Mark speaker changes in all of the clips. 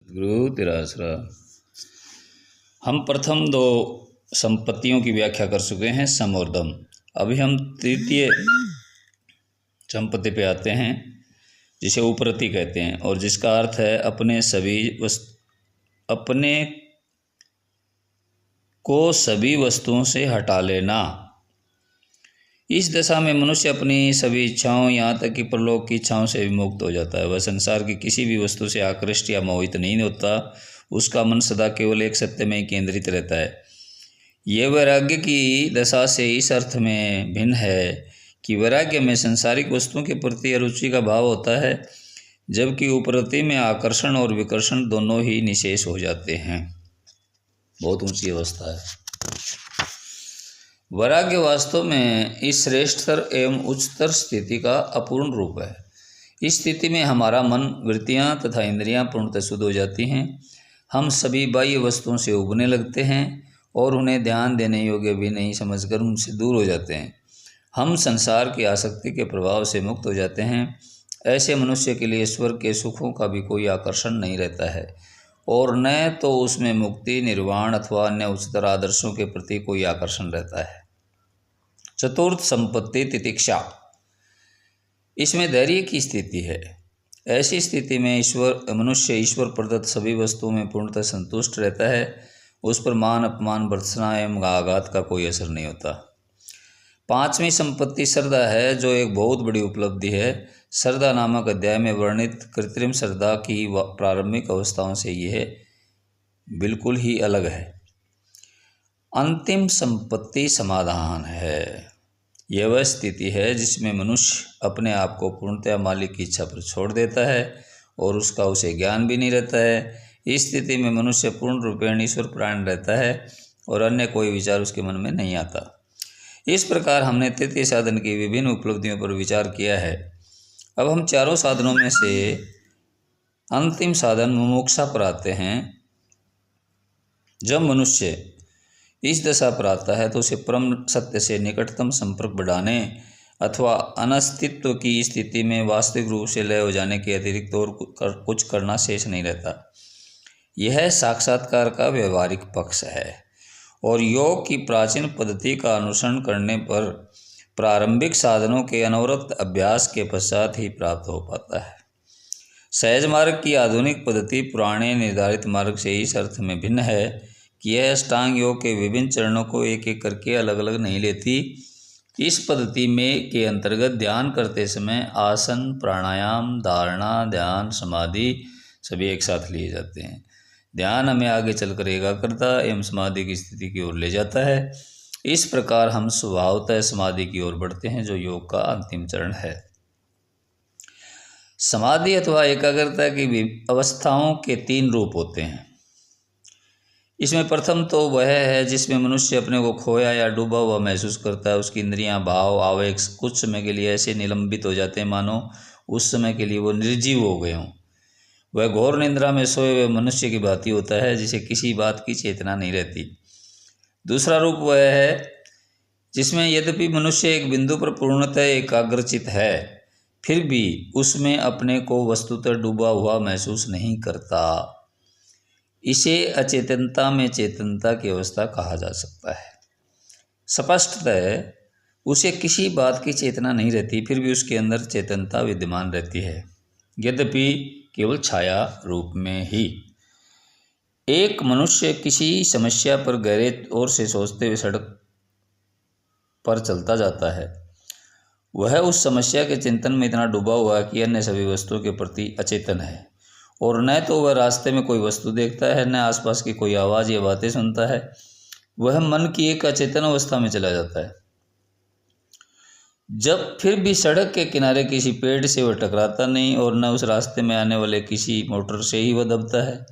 Speaker 1: गुरु तिरासरा। हम प्रथम दो संपत्तियों की व्याख्या कर चुके हैं, सम और दम। अभी हम तृतीय संपत्ति पे आते हैं, जिसे उपरति कहते हैं, और जिसका अर्थ है अपने को सभी वस्तुओं से हटा लेना। इस दशा में मनुष्य अपनी सभी इच्छाओं, यहाँ तक कि परलोक की इच्छाओं से भी मुक्त हो जाता है। वह संसार की किसी भी वस्तु से आकृष्ट या मोहित नहीं होता। उसका मन सदा केवल एक सत्य में ही केंद्रित रहता है। यह वैराग्य की दशा से इस अर्थ में भिन्न है कि वैराग्य में सांसारिक वस्तुओं के प्रति अरुचि का भाव होता है, जबकि उपरति में आकर्षण और विकर्षण दोनों ही निशेष हो जाते हैं। बहुत ऊंची अवस्था है। वैराग्य वास्तव में इस श्रेष्ठतर एवं उच्चतर स्थिति का अपूर्ण रूप है। इस स्थिति में हमारा मन, वृत्तियां तथा इंद्रियां पूर्णतः शुद्ध हो जाती हैं। हम सभी बाह्य वस्तुओं से उबने लगते हैं और उन्हें ध्यान देने योग्य भी नहीं समझकर उनसे दूर हो जाते हैं। हम संसार की आसक्ति के प्रभाव से मुक्त हो जाते हैं। ऐसे मनुष्य के लिए ईश्वर के सुखों का भी कोई आकर्षण नहीं रहता है, और न तो उसमें मुक्ति, निर्वाण अथवा अन्य उच्चतर आदर्शों के प्रति कोई आकर्षण रहता है। चतुर्थ संपत्ति तितिक्षा। इसमें धैर्य की स्थिति है। ऐसी स्थिति में मनुष्य ईश्वर प्रदत्त सभी वस्तुओं में पूर्णतः संतुष्ट रहता है। उस पर मान, अपमान, भर्त्सना एवं आघात का कोई असर नहीं होता। पांचवी संपत्ति श्रद्धा है, जो एक बहुत बड़ी उपलब्धि है। श्रद्धा नामक अध्याय में वर्णित कृत्रिम श्रद्धा की प्रारंभिक अवस्थाओं से यह बिल्कुल ही अलग है। अंतिम संपत्ति समाधान है। यह वह स्थिति है जिसमें मनुष्य अपने आप को पूर्णतः मालिक की इच्छा पर छोड़ देता है और उसका उसे ज्ञान भी नहीं रहता है। इस स्थिति में मनुष्य पूर्ण रूपेण ईश्वर प्राण रहता है और अन्य कोई विचार उसके मन में नहीं आता। इस प्रकार हमने तृतीय साधन की विभिन्न उपलब्धियों पर विचार किया है। अब हम चारों साधनों में से अंतिम साधन मुमुक्षा पर आते हैं। जब मनुष्य इस दशा पर आता है तो उसे परम सत्य से निकटतम संपर्क बढ़ाने अथवा अनस्तित्व की स्थिति में वास्तविक रूप से लय हो जाने के अतिरिक्त और कुछ करना शेष नहीं रहता। यह साक्षात्कार का व्यवहारिक पक्ष है और योग की प्राचीन पद्धति का अनुसरण करने पर प्रारंभिक साधनों के अनवरत अभ्यास के पश्चात ही प्राप्त हो पाता है। सहज मार्ग की आधुनिक पद्धति पुराने निर्धारित मार्ग से इस अर्थ में भिन्न है कि यह अष्टांग योग के विभिन्न चरणों को एक एक करके अलग अलग नहीं लेती। इस पद्धति में के अंतर्गत ध्यान करते समय आसन, प्राणायाम, धारणा, ध्यान, समाधि सभी एक साथ लिए जाते हैं। ध्यान हमें आगे चलकर एकाग्रता एवं समाधि की स्थिति की ओर ले जाता है। इस प्रकार हम स्वभावतः समाधि की ओर बढ़ते हैं, जो योग का अंतिम चरण है। समाधि अथवा एकाग्रता की अवस्थाओं के तीन रूप होते हैं। इसमें प्रथम तो वह है जिसमें मनुष्य अपने को खोया या डूबा हुआ महसूस करता है। उसकी इंद्रियां, भाव, आवेग कुछ समय के लिए ऐसे निलंबित हो जाते हैं मानो उस समय के लिए वो निर्जीव हो गए हों। वह घोर निद्रा में सोए हुए मनुष्य की भांति होता है, जिसे किसी बात की चेतना नहीं रहती। दूसरा रूप वह है जिसमें यद्यपि मनुष्य एक बिंदु पर पूर्णतः एकाग्रचित है, फिर भी उसमें अपने को वस्तुतः डूबा हुआ महसूस नहीं करता। इसे अचेतनता में चेतनता की अवस्था कहा जा सकता है। स्पष्टतः उसे किसी बात की चेतना नहीं रहती, फिर भी उसके अंदर चेतनता विद्यमान रहती है, यद्यपि केवल छाया रूप में ही। एक मनुष्य किसी समस्या पर गहरे ओर से सोचते हुए सड़क पर चलता जाता है। वह उस समस्या के चिंतन में इतना डूबा हुआ है कि अन्य सभी वस्तुओं के प्रति अचेतन है, और न तो वह रास्ते में कोई वस्तु देखता है, न आसपास की कोई आवाज़ या बातें सुनता है। वह मन की एक अचेतन अवस्था में चला जाता है। जब फिर भी सड़क के किनारे किसी पेड़ से वह टकराता नहीं और न उस रास्ते में आने वाले किसी मोटर से ही वह दबता है।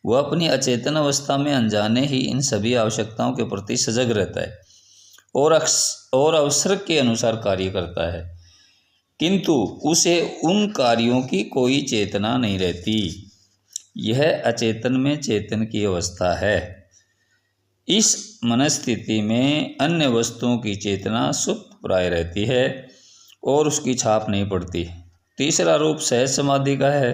Speaker 1: वह अपनी अचेतन अवस्था में अनजाने ही इन सभी आवश्यकताओं के प्रति सजग रहता है और अवसर के अनुसार कार्य करता है, किंतु उसे उन कार्यों की कोई चेतना नहीं रहती। यह अचेतन में चेतन की अवस्था है। इस मनस्थिति में अन्य वस्तुओं की चेतना सुप्त प्राय रहती है और उसकी छाप नहीं पड़ती। तीसरा रूप सहज समाधि का है।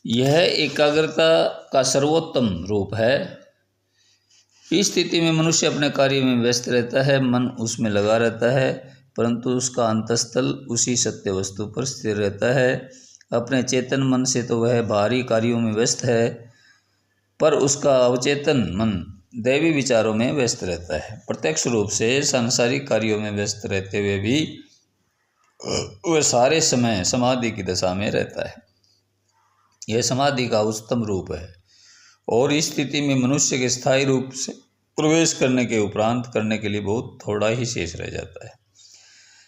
Speaker 1: यह एकाग्रता का सर्वोत्तम रूप है। इस स्थिति में मनुष्य अपने कार्य में व्यस्त रहता है, मन उसमें लगा रहता है, परंतु उसका अंतस्थल उसी सत्य वस्तु पर स्थिर रहता है। अपने चेतन मन से तो वह बाहरी कार्यों में व्यस्त है, पर उसका अवचेतन मन दैवी विचारों में व्यस्त रहता है। प्रत्यक्ष रूप से सांसारिक कार्यों में व्यस्त रहते हुए भी वह सारे समय समाधि की दशा में रहता है। यह समाधि का उच्चतम रूप है और इस स्थिति में मनुष्य के स्थायी रूप से प्रवेश करने के उपरांत करने के लिए बहुत थोड़ा ही शेष रह जाता है।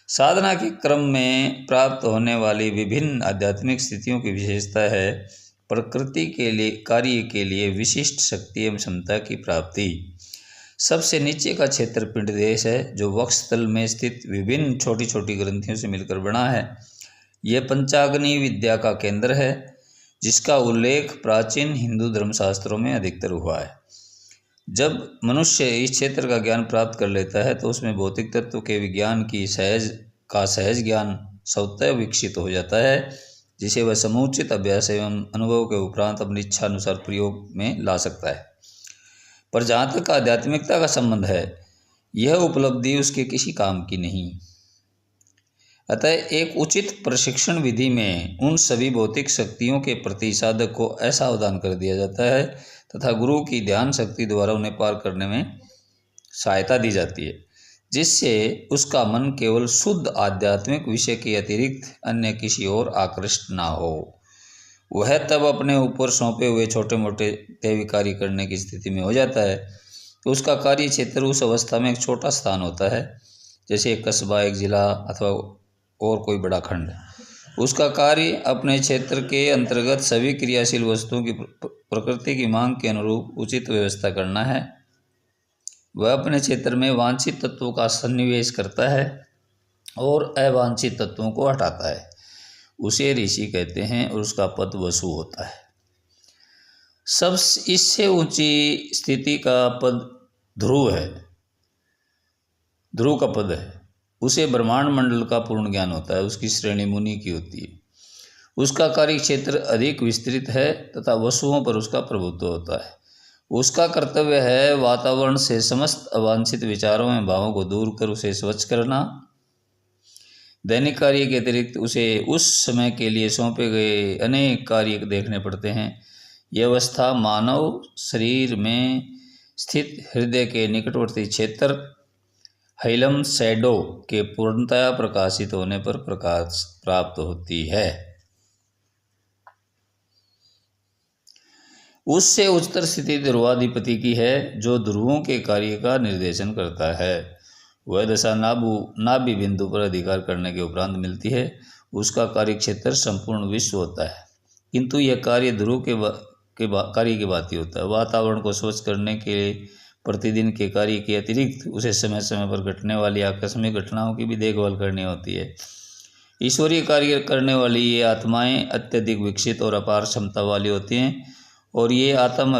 Speaker 1: साधना के क्रम में प्राप्त होने वाली विभिन्न आध्यात्मिक स्थितियों की विशेषता है प्रकृति के लिए कार्य के लिए विशिष्ट शक्ति एवं क्षमता की प्राप्ति। सबसे नीचे का क्षेत्र पिंड देश है, जो वक्षस्थल में स्थित विभिन्न छोटी छोटी ग्रंथियों से मिलकर बना है। यह पंचाग्नि विद्या का केंद्र है, जिसका उल्लेख प्राचीन हिंदू धर्मशास्त्रों में अधिकतर हुआ है। जब मनुष्य इस क्षेत्र का ज्ञान प्राप्त कर लेता है तो उसमें भौतिक तत्व के विज्ञान की सहज ज्ञान स्वतः विकसित हो जाता है, जिसे वह समुचित अभ्यास एवं अनुभव के उपरांत अपनी इच्छा अनुसार प्रयोग में ला सकता है। पर जहाँ तक आध्यात्मिकता का संबंध है, यह उपलब्धि उसके किसी काम की नहीं। अतः एक उचित प्रशिक्षण विधि में उन सभी भौतिक शक्तियों के प्रति साधक को ऐसा अवधान कर दिया जाता है तथा गुरु की ध्यान शक्ति द्वारा उन्हें पार करने में सहायता दी जाती है, जिससे उसका मन केवल शुद्ध आध्यात्मिक विषय के अतिरिक्त अन्य किसी ओर आकृष्ट ना हो। वह तब अपने ऊपर सौंपे हुए छोटे मोटे दैवी कार्य करने की स्थिति में हो जाता है। तो उसका कार्य क्षेत्र उस अवस्था में एक छोटा स्थान होता है, जैसे एक कस्बा, एक जिला अथवा और कोई बड़ा खंड। उसका कार्य अपने क्षेत्र के अंतर्गत सभी क्रियाशील वस्तुओं की प्रकृति की मांग के अनुरूप उचित व्यवस्था करना है। वह अपने क्षेत्र में वांछित तत्वों का सन्निवेश करता है और अवांछित तत्वों को हटाता है। उसे ऋषि कहते हैं और उसका पद वसु होता है। सब इससे ऊंची स्थिति का पद ध्रुव है, ध्रुव का पद है। उसे ब्रह्मांड मंडल का पूर्ण ज्ञान होता है। उसकी श्रेणी मुनि की होती है। उसका कार्य क्षेत्र अधिक विस्तृत है तथा वसुओं पर उसका प्रभुत्व होता है। उसका कर्तव्य है वातावरण से समस्त अवांछित विचारों एवं भावों को दूर कर उसे स्वच्छ करना। दैनिक कार्य के अतिरिक्त उसे उस समय के लिए सौंपे गए अनेक कार्य देखने पड़ते हैं। यह अवस्था मानव शरीर में स्थित हृदय के निकटवर्ती क्षेत्र हैलम शैडो के पूर्णतया प्रकाशित होने पर प्रकाश प्राप्त होती है। उससे उच्चतर स्थिति ध्रुवाधिपति की है, जो ध्रुवों के कार्य का निर्देशन करता है। वह दशा नाभि बिंदु पर अधिकार करने के उपरांत मिलती है। उसका कार्य क्षेत्र संपूर्ण विश्व होता है, किंतु यह कार्य ध्रुव कार्य की भांति होता है। वातावरण को स्वच्छ करने के प्रतिदिन के कार्य के अतिरिक्त उसे समय समय पर घटने वाली आकस्मिक घटनाओं की भी देखभाल करनी होती है। ईश्वरीय कार्य करने वाली ये आत्माएं अत्यधिक विकसित और अपार क्षमता वाली होती हैं और ये आत्म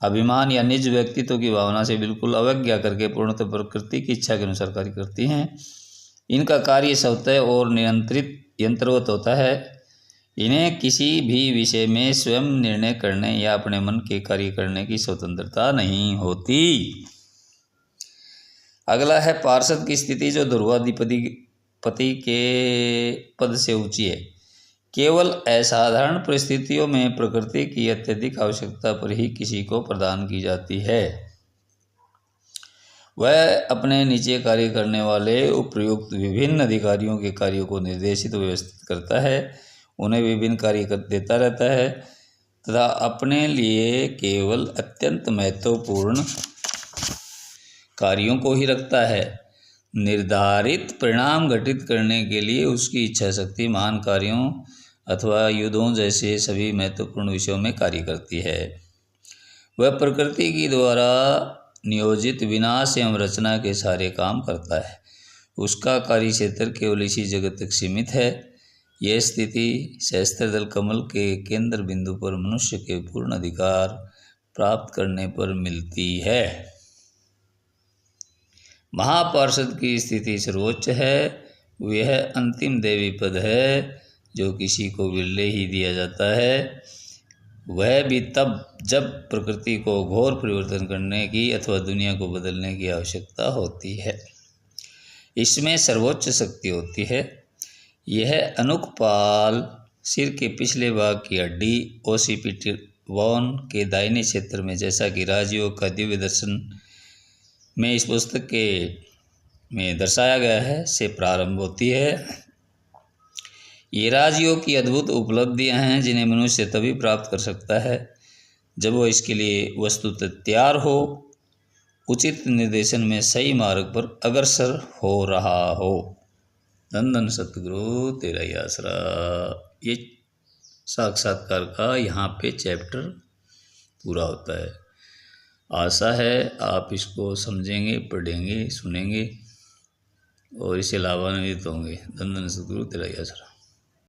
Speaker 1: अभिमान या निज व्यक्तित्व की भावना से बिल्कुल अवज्ञा करके पूर्णतः प्रकृति की इच्छा के अनुसार कार्य करती हैं। इनका कार्य स्वतः और नियंत्रित यंत्रवत होता है। इन्हें किसी भी विषय में स्वयं निर्णय करने या अपने मन के कार्य करने की स्वतंत्रता नहीं होती। अगला है पार्षद की स्थिति, जो ध्रुवाधिपति के पद से ऊंची है। केवल असाधारण परिस्थितियों में प्रकृति की अत्यधिक आवश्यकता पर ही किसी को प्रदान की जाती है। वह अपने नीचे कार्य करने वाले उपयुक्त विभिन्न अधिकारियों के कार्यों को निर्देशित व्यवस्थित करता है, उन्हें विभिन्न कार्य देता रहता है तथा अपने लिए केवल अत्यंत महत्वपूर्ण कार्यों को ही रखता है। निर्धारित परिणाम घटित करने के लिए उसकी इच्छा शक्ति महान कार्यों अथवा युद्धों जैसे सभी महत्वपूर्ण विषयों में कार्य करती है। वह प्रकृति की द्वारा नियोजित विनाश एवं रचना के सारे काम करता है। उसका कार्य क्षेत्र केवल इसी जगत तक सीमित है। यह स्थिति सहस्त्रदल कमल के केंद्र बिंदु पर मनुष्य के पूर्ण अधिकार प्राप्त करने पर मिलती है। महापार्षद की स्थिति सर्वोच्च है। वह अंतिम देवी पद है, जो किसी को विरले ही दिया जाता है, वह भी तब जब प्रकृति को घोर परिवर्तन करने की अथवा दुनिया को बदलने की आवश्यकता होती है। इसमें सर्वोच्च शक्ति होती है। यह अनुकपाल सिर के पिछले भाग की हड्डी ओसीपिटल वॉन के दाहिने क्षेत्र में, जैसा कि राजयोग का दिव्य दर्शन में इस पुस्तक के में दर्शाया गया है, से प्रारंभ होती है। ये राजयोग की अद्भुत उपलब्धियां हैं जिन्हें मनुष्य तभी प्राप्त कर सकता है जब वो इसके लिए वस्तुतः तैयार हो, उचित निर्देशन में सही मार्ग पर अग्रसर हो रहा हो। धन धन सतगुरु तेरा ही आसरा। ये साक्षात्कार का यहाँ पे चैप्टर पूरा होता है। आशा है आप इसको समझेंगे, पढ़ेंगे, सुनेंगे और इससे लाभान्वित होंगे। धन धन सतगुरु तेरा ही आसरा।